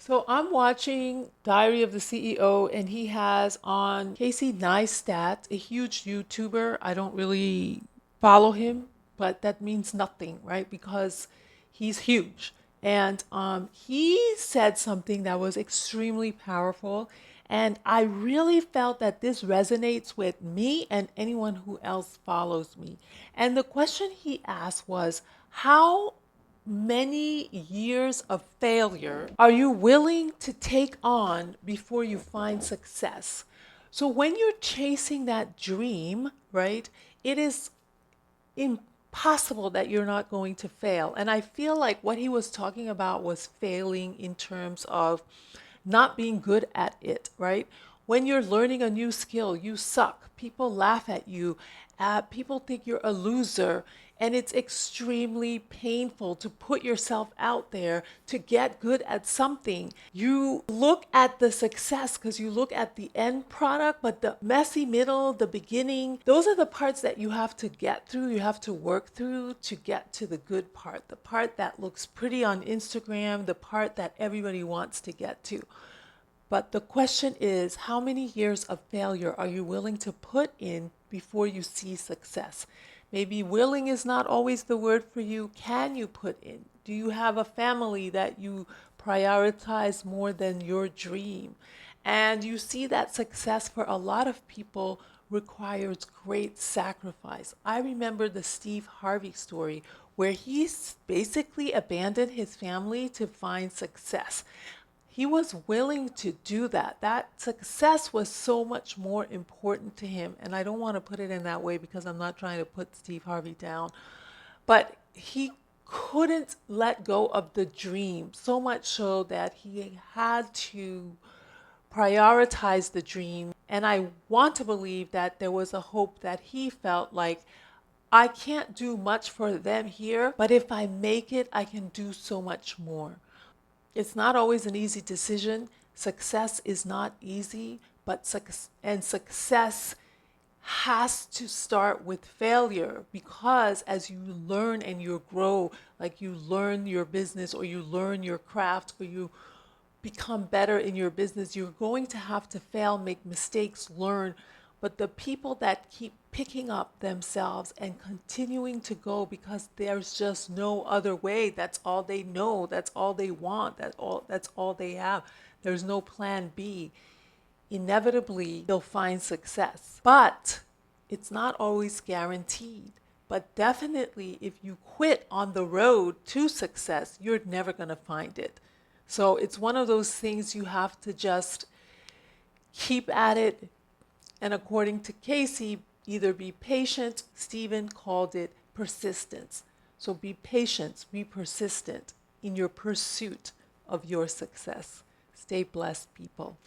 So I'm watching Diary of the CEO, and he has on Casey Neistat, a huge YouTuber. I don't really follow him, but that means nothing, right? Because he's huge. And he said something that was extremely powerful. And I really felt that this resonates with me and anyone who else follows me. And the question he asked was, how many years of failure are you willing to take on before you find success? So when you're chasing that dream, right, it is impossible that you're not going to fail. And I feel like what he was talking about was failing in terms of not being good at it, right? When you're learning a new skill, you suck. People laugh at you. People think you're a loser. And it's extremely painful to put yourself out there to get good at something. You look at the success because you look at the end product, but the messy middle, the beginning, those are the parts that you have to get through, you have to work through to get to the good part, the part that looks pretty on Instagram, the part that everybody wants to get to. But the question is, how many years of failure are you willing to put in before you see success? Maybe willing is not always the word for you. Can you put in? Do you have a family that you prioritize more than your dream? And you see that success for a lot of people requires great sacrifice. I remember the Steve Harvey story where he basically abandoned his family to find success. He was willing to do that. That success was so much more important to him. And I don't want to put it in that way because I'm not trying to put Steve Harvey down. But he couldn't let go of the dream, so much so that he had to prioritize the dream. And I want to believe that there was a hope that he felt like, I can't do much for them here, but if I make it, I can do so much more. It's not always an easy decision. Success is not easy, but success has to start with failure, because as you learn and you grow, like you learn your business or you learn your craft or you become better in your business, you're going to have to fail, make mistakes, learn. But the people that keep picking up themselves and continuing to go because there's just no other way, that's all they know, that's all they want, that's all they have. There's no plan B. Inevitably, they'll find success. But it's not always guaranteed. But definitely, if you quit on the road to success, you're never going to find it. So it's one of those things you have to just keep at it. And according to Casey, either be patient, Stephen called it persistence. So be patient, be persistent in your pursuit of your success. Stay blessed, people.